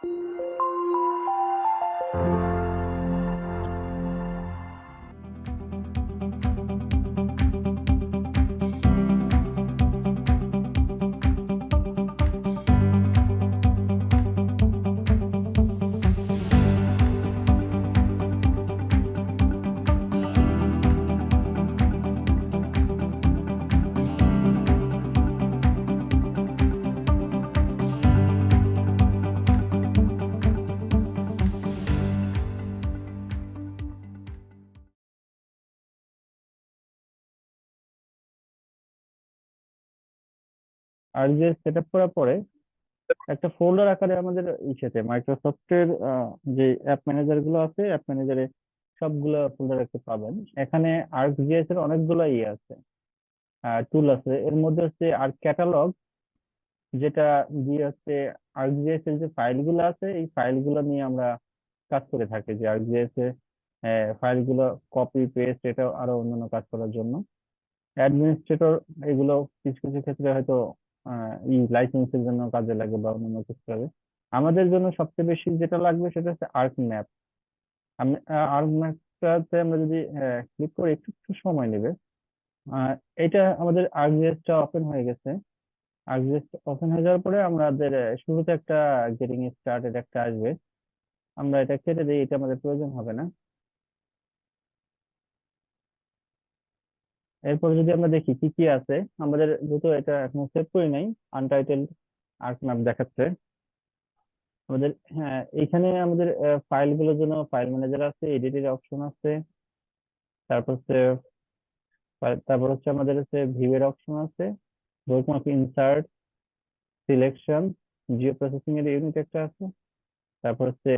আর যে set up করার পরে একটা ফোল্ডার আকারে আমাদের ইসেতে মাইক্রোসফটের যে অ্যাপ ম্যানেজার গুলো আছে, অ্যাপ ম্যানেজারে সবগুলো ফোল্ডার একটা পাবেন। এখানে আর্কজিএস এর অনেকগুলো ইয়ে আছে, টুল আছে। এর মধ্যে হচ্ছে আর্ক ক্যাটালগ, যেটা দিয়ে হচ্ছে আর্কজিএস এর যে ফাইলগুলো আছে এই ফাইলগুলো নিয়ে আমরা কাজ করে থাকি। যে আর্কজিএস এ ফাইলগুলো কপি পেস্ট, এটা আরো অন্যান্য কাজ করার জন্য অ্যাডমিনিস্ট্রেটর এগুলো কিছু কিছু ক্ষেত্রে হয়তো লাইসেন্সের জন্য কাজে লাগে বা অন্যান্য কিছু কাজে। আমাদের জন্য সবচেয়ে বেশি যেটা লাগবে সেটা হচ্ছে আর্ক ম্যাপ। আমি আর্ক ম্যাপটাতে আমরা যদি ক্লিক করি, একটু একটু সময় নেবে। আহ, এটা আমাদের আর্কজিএসটা ওপেন হয়ে গেছে। আর্কজিএস ওপেন হয়ে যাওয়ার পরে আমাদের শুরুতে একটা গেটিং স্টার্টেড একটা আসবে। আমরা এটা কেটে দিই, এটা আমাদের প্রয়োজন হবে না। এরপর যদি আমরা দেখি কি কি আছে আমাদের, যেহেতু এটা এখনো সেভ করি নাই, আনটাইটেলড আর্ক ম্যাপ দেখাচ্ছে আমাদের। হ্যাঁ, এখানে আমাদের ফাইলগুলোর জন্য ফাইল ম্যানেজার আছে, এডিটের অপশন আছে, তারপর হচ্ছে তারপর হচ্ছে আমাদের হচ্ছে ভিউ এর অপশন আছে, যেরকম ইনসার্ট, সিলেকশন, জিও প্রসেসিং এর ইউনিট একটা আছে, তারপর হচ্ছে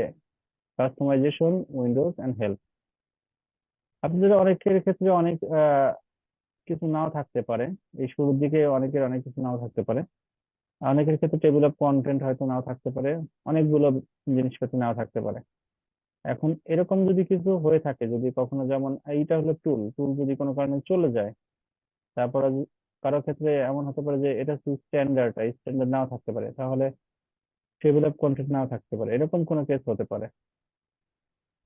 কাস্টমাইজেশন, উইন্ডোজ এন্ড হেল্প। আপনাদের অনেকের ক্ষেত্রে অনেক কিছু নাও থাকতে পারে, এই শুরুর দিকে অনেকের অনেক কিছু নাও থাকতে পারে। অনেকের ক্ষেত্রে টেবিল অফ কন্টেন্ট হয়তো নাও থাকতে পারে, অনেকগুলো জিনিসপাতি নাও থাকতে পারে। এখন এরকম যদি কিছু হয়ে থাকে, যদি কখনো, যেমন এইটা হলো টুল, টুল যদি কোনো কারণে চলে যায়, তারপরে কারো ক্ষেত্রে এমন হতে পারে যে এটা স্ট্যান্ডার্ড স্ট্যান্ডার্ড নাও থাকতে পারে, তাহলে টেবিল অফ কন্টেন্ট নাও থাকতে পারে, এরকম কোনো কেস হতে পারে।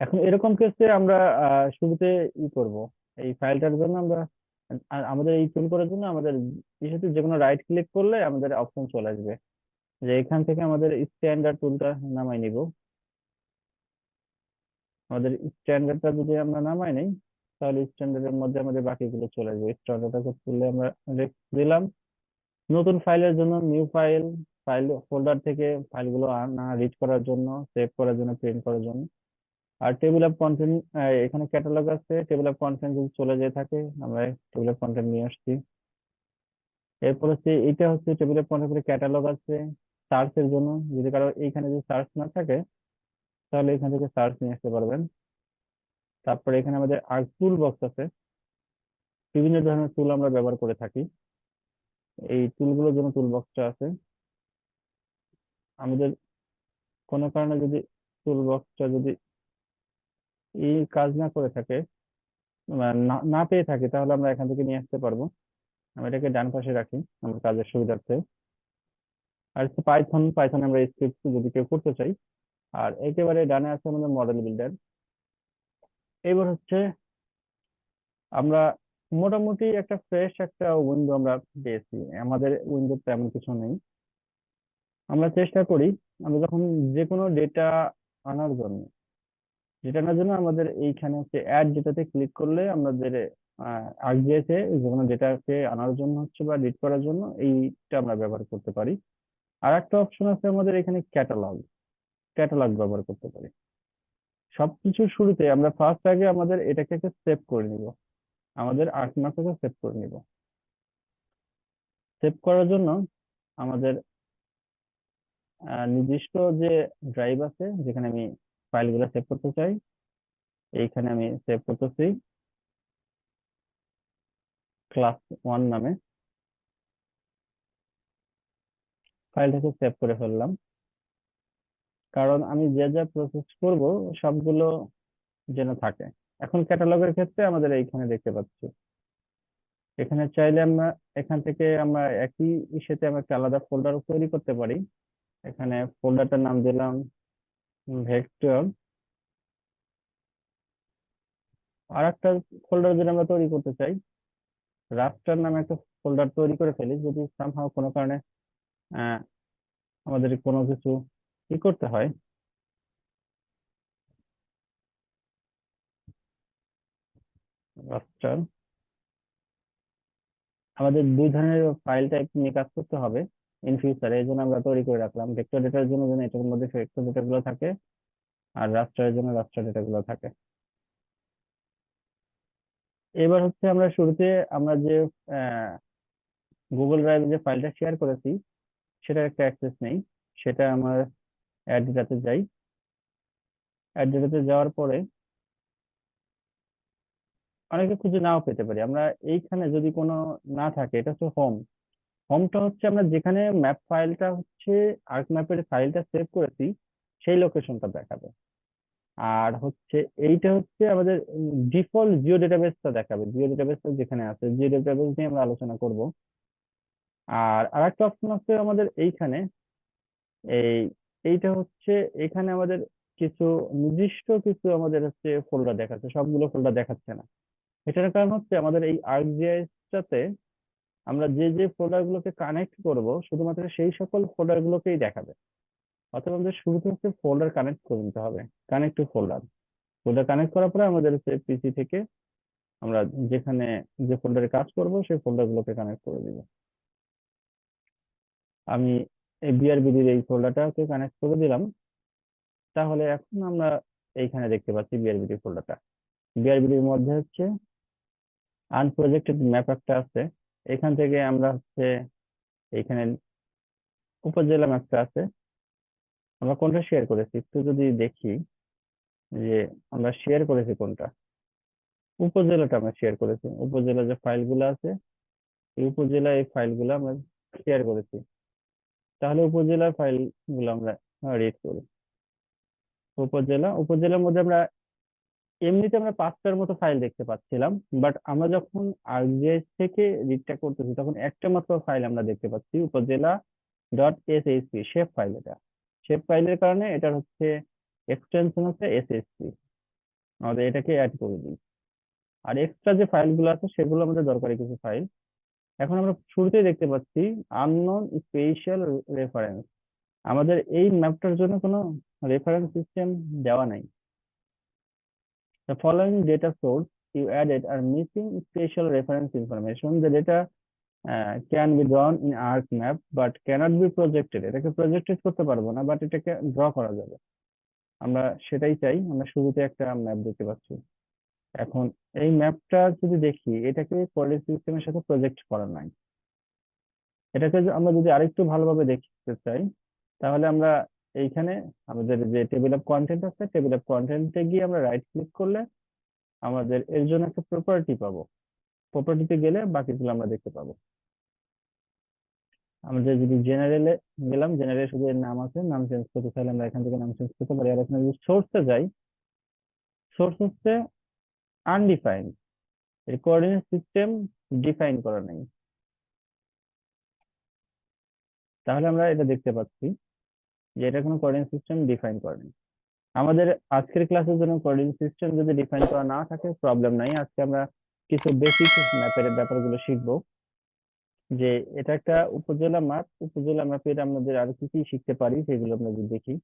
এখন এরকম কেসে আমরা শুরুতে করব এই ফাইলটার জন্য আমরা আমাদের এই টুল করার জন্য আমাদের ইস্যুতে যে কোনো রাইট ক্লিক করলে আমাদের অপশন চলে আসবে, যে এখান থেকে আমাদের স্ট্যান্ডার্ড টুলটা নামাই নিব। আমাদের স্ট্যান্ডার্ডটা যদি আমরা নামাই নেই, তাহলে স্ট্যান্ডার্ডের মধ্যে আমাদের বাকিগুলো চলে আসবে। স্ট্যান্ডার্ডটাকে তুললে আমরা দিলাম। নতুন ফাইলের জন্য নিউ ফাইল, ফাইল ফোল্ডার থেকে ফাইলগুলো আনা, রিড করার জন্য, সেভ করার জন্য, প্রিন্ট করার জন্য। আর টেবিল অফ কন্টেন্ট, এখানে ক্যাটালগ আছে, টেবিল অফ কন্টেন্ট যদি চলে যেয়ে থাকে আমরা টেবিল অফ কন্টেন্ট নিয়ে আসছি। এরপর হচ্ছে এটা হচ্ছে টেবিল অফ কন্টেন্ট ক্যাটালগ আছে সার্চের জন্য। যদি কারো এইখানে যদি সার্চ না থাকে, তাহলে এখান থেকে সার্চ নিয়ে আসতে পারবেন। তারপরে এখানে আমাদের আর টুল বক্স আছে, বিভিন্ন ধরনের টুল আমরা ব্যবহার করে থাকি, এই টুলগুলোর জন্য টুল বক্সটা আছে। আমাদের কোনো কারণে যদি টুল বক্সটা যদি এই কাজ না করে থাকে, না না পেয়ে থাকি, তাহলে আমরা এখান থেকে নিয়ে আসতে পারবো। আমি এটাকে ডান পাশে রাখি আমার কাজের সুবিধার্থে। আর হচ্ছে পাইথন, পাইথন আমরা স্ক্রিপ্ট যদি কেউ করতে চাই। আর একেবারে ডানে আছে আমাদের মডেল বিল্ডার। এবার হচ্ছে আমরা মোটামুটি একটা ফ্রেশ একটা উইন্ডো আমরা পেয়েছি। আমাদের উইন্ডো তেমন কিছু নেই। আমরা চেষ্টা করি, আমরা যখন যে কোনো ডেটা আনার জন্য, ডেটা আনার জন্য আমাদের এইখানে হচ্ছে অ্যাড ডেটাতে ক্লিক করলে আমাদের আরজিএস এ যে কোনো ডেটাকে আনার জন্য হচ্ছে বা রিড করার জন্য এইটা আমরা ব্যবহার করতে পারি। আর একটা অপশন আছে আমাদের এখানে ক্যাটালগ, ক্যাটালগ ব্যবহার করতে পারি। সবকিছুর শুরুতে আমরা ফার্স্ট আগে আমাদের এটাকে সেভ করে নিব, আমাদের আর্টমার্কটাকে সেভ করে নিব। সেভ করার জন্য আমাদের নির্দিষ্ট যে ড্রাইভ আছে যেখানে আমি ফাইলগুলো সেভ করতে চাই, এইখানে আমি সেভ করতেছি ক্লাস 1 নামে। ফাইলটাকে সেভ করে ফেললাম, কারণ আমি যে যা প্রসেস করব সবগুলো যেন থাকে। এখন ক্যাটালগের ক্ষেত্রে আমাদের এইখানে দেখতে পাচ্ছি, এখানে চাইলে আমরা এখান থেকে আমরা একই সাথে আমরা একটা আলাদা ফোল্ডার তৈরি করতে পারি। এখানে ফোল্ডারটার নাম দিলাম ভেক্টর আর একটা ফোল্ডার যদি আমরা তৈরি করতে চাই, রাস্টার নামে একটা ফোল্ডার তৈরি করে ফেলি, যদি সামহাও কোনো কারণে আহ, আমাদের কোনো কিছু কি করতে হয়। রাস্টার আমাদের দুই ধরনের ফাইল টাইপ নিয়ে কাজ করতে হবে ইন ফিউচারে, এই জন্য আমরা তৈরি করে রাখলাম। ভেক্টর ডেটার জন্য যেন এটার মধ্যে ভেক্টর ডেটা গুলো থাকে, আর রাস্টারের জন্য রাস্টার ডেটা গুলো থাকে। এবার হচ্ছে আমরা শুরুতে আমরা যে গুগল ড্রাইভে যে ফাইলটা শেয়ার করেছি সেটার একটা অ্যাক্সেস নেই। সেটা আমার অ্যাড ডেটাতে যাই। অ্যাড ডেটাতে যাওয়ার পরে অনেকে খুঁজে নাও পেতে পারি আমরা। এইখানে যদি কোনো না থাকে, এটা হচ্ছে হোম। হোমটা হচ্ছে আমরা যেখানে ম্যাপ ফাইলটা হচ্ছে আর্ক ম্যাপের ফাইলটা সেভ করেছি সেই লোকেশনটা দেখাবে। আর হচ্ছে এইটা হচ্ছে আমাদের ডিফল্ট জিও ডেটাবেসটা দেখাবে, জিও ডেটাবেসটা যেখানে আছে জিও ডেটাবেস নিয়ে আমরা আলোচনা করব। আর আরেকটা অপশন আছে আমাদের এইখানে, এই এইটা হচ্ছে এখানে আমাদের কিছু নির্দিষ্ট কিছু আমাদের হচ্ছে ফোল্ডার দেখাচ্ছে, সবগুলো ফোল্ডার দেখাচ্ছে না। এটার কারণ হচ্ছে আমাদের এই আর্কজিআইএস টাতে আমরা যে যে ফোল্ডার গুলোকে কানেক্ট করব শুধুমাত্র সেই সকল ফোল্ডার গুলোকেই দেখাবে। অথবা আমাদের শুরুতে হচ্ছে ফোল্ডার কানেক্ট করে নিতে হবে, connect to folder. Folder connect করার পরে আমাদের হচ্ছে পিসি থেকে আমরা যেখানে যে ফোল্ডারে কাজ করব সেই ফোল্ডার গুলোকে কানেক্ট করে দিব। আমি এই বিআরবিডির এই ফোল্ডারটাকে কানেক্ট করে দিলাম। তাহলে এখন আমরা এইখানে দেখতে পাচ্ছি বিআরবিডি ফোল্ডারটা। বিআরবিডির মধ্যে হচ্ছে আনপ্রজেক্টেড ম্যাপ একটা আছে। এখান থেকে আমরা হচ্ছে এইখানে উপজেলা ম্যাপটা আছে। আমরা কোনটা শেয়ার করেছি একটু যদি দেখি, যে আমরা শেয়ার করেছি কোনটা, উপজেলাটা আমরা শেয়ার করেছি। উপজেলা যে ফাইলগুলো আছে এই উপজেলা এই ফাইলগুলো আমরা শেয়ার করেছি। তাহলে উপজেলার ফাইলগুলো আমরা রিড করি। উপজেলার মধ্যে আমরা এমনিতে আমরা 5টার মতো ফাইল দেখতে পাচ্ছিলাম, বাট আমরা যখন আরজিএস থেকে রিডটা করতেছি তখন একটা মাত্র ফাইল আমরা দেখতে পাচ্ছি, উপজেলা ডট এসএসপি শেপ ফাইল। এটা শেপ ফাইলের কারণে এটার হচ্ছে এক্সটেনশন হচ্ছে এসএসপি। আমাদের এটাকে অ্যাড করে দিই। আর এক্সট্রা যে ফাইলগুলো আছে সেগুলো আমাদের দরকারি কিছু ফাইল। এখন আমরা শুরুতেই দেখতে পাচ্ছি আননোন স্পেশাল রেফারেন্স। আমাদের এই ম্যাপটার জন্য কোনো রেফারেন্স সিস্টেম দেওয়া নাই। The following data source you added are missing special reference information. The data can be drawn in ArcMap but cannot be projected. এটাকে প্রজেক্টেড করতে পারবো না, বাট এটাকে ড্র করা যাবে। আমরা সেটাই চাই। আমরা শুরুতে একটা ম্যাপ দেখতে পাচ্ছি। এখন এই ম্যাপটা যদি দেখি, এটাকে কোঅর্ডিনেট সিস্টেমের সাথে প্রজেক্ট করা নাই। এটাকে আমরা যদি আরেকটু ভালোভাবে দেখতে চাই, তাহলে আমরা এইখানে আমাদের যে টেবিল অফ কন্টেন্ট আছে, টেবিল অফ কন্টেন্টে গিয়ে আমরা রাইট ক্লিক করলে আমাদের এর জন্য একটা প্রপার্টি পাবো। প্রপার্টিতে গেলে বাকিগুলো আমরা দেখতে পাবো। আমাদের যদি জেনারেলে গেলাম, জেনারেল শুধু এর নাম আছে, নাম চেঞ্জ করতে চাইলে আমরা এখান থেকে নাম চেঞ্জ করতে পারি। আর এখানে যদি সোর্সে যাই, সোর্স হচ্ছে আনডিফাইন্ড, এর কোঅর্ডিনেট সিস্টেম ডিফাইন করা নেই। তাহলে আমরা এটা দেখতে পাচ্ছি যে এটা কোনো কোঅর্ডিনেট সিস্টেম ডিফাইন করা নেই। আমাদের আজকের ক্লাসের জন্য কোঅর্ডিনেট সিস্টেম যদি ডিফাইন করা না থাকে প্রবলেম নাই। আজকে আমরা কিছু বেসিক ম্যাপের ব্যাপারগুলো শিখবো। যে এটা একটা উপজেলা ম্যাপ, উপজেলা ম্যাপের আমাদের আর কি কি শিখতে পারি সেগুলো আমরা যদি দেখি।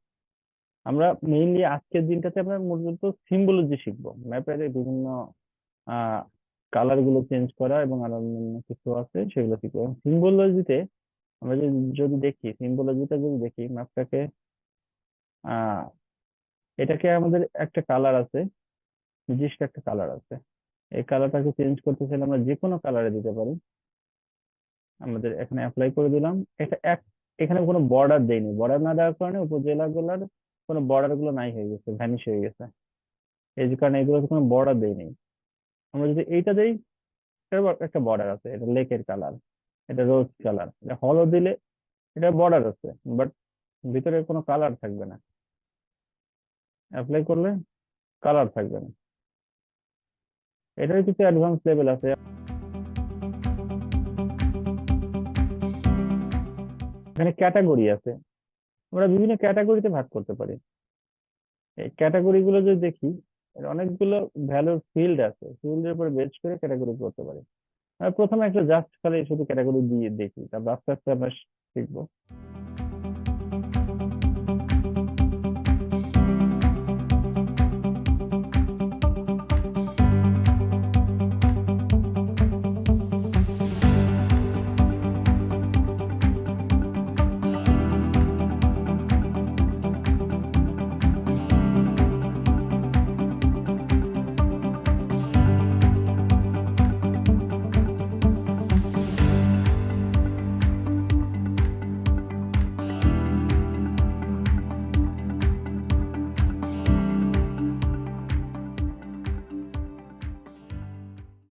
আমরা মেইনলি আজকের দিনটাতে আমরা মূলত সিম্বলজি শিখবো। ম্যাপের বিভিন্ন আহ কালার গুলো চেঞ্জ করা এবং আরো অন্যান্য কিছু আছে সেগুলো শিখবো। সিম্বলজিতে আমরা যদি যদি দেখি, সিম্বলজিটা যদি দেখি ম্যাপটাকে, আহ এটাকে আমাদের একটা কালার আছে, নির্দিষ্ট একটা কালার আছে। এই কালারটাকে চেঞ্জ করতে চাইলে আমরা যে কোনো কালারে দিতে পারি। আমাদের এখানে অ্যাপ্লাই করে দিলাম। এটা এখানে কোনো বর্ডার দেয়নি, বর্ডার না দেওয়ার কারণে উপজেলাগুলোর কোনো বর্ডার গুলো নাই, হয়ে গেছে, ভ্যানিশ হয়ে গেছে। এই যে কারণে এগুলো কোনো বর্ডার দেয়নি। আমরা যদি এইটা দেই, এটার একটা বর্ডার আছে, এটা লেকের কালার, এটা রোজ কালার। এটা হলো দিলে এটা বর্ডার আছে, বাট ভিতরে কোনো কালার থাকবে না। অ্যাপ্লাই করলে কালার থাকবে না। এটার কিছু অ্যাডভান্স লেভেল আছে। এখানে ক্যাটাগরি আছে, আমরা বিভিন্ন ক্যাটাগরিতে ভাগ করতে পারি। এই ক্যাটাগরি গুলো যদি দেখি, এর অনেকগুলো ভ্যালুর ফিল্ড আছে, ফিল্ডের উপর বেস করে ক্যাটাগরি করতে পারি। প্রথমে একটা জাস্ট খালি শুধু ক্যাটাগরি দিয়ে দেখি, তারপর আস্তে আস্তে আমরা শিখবো।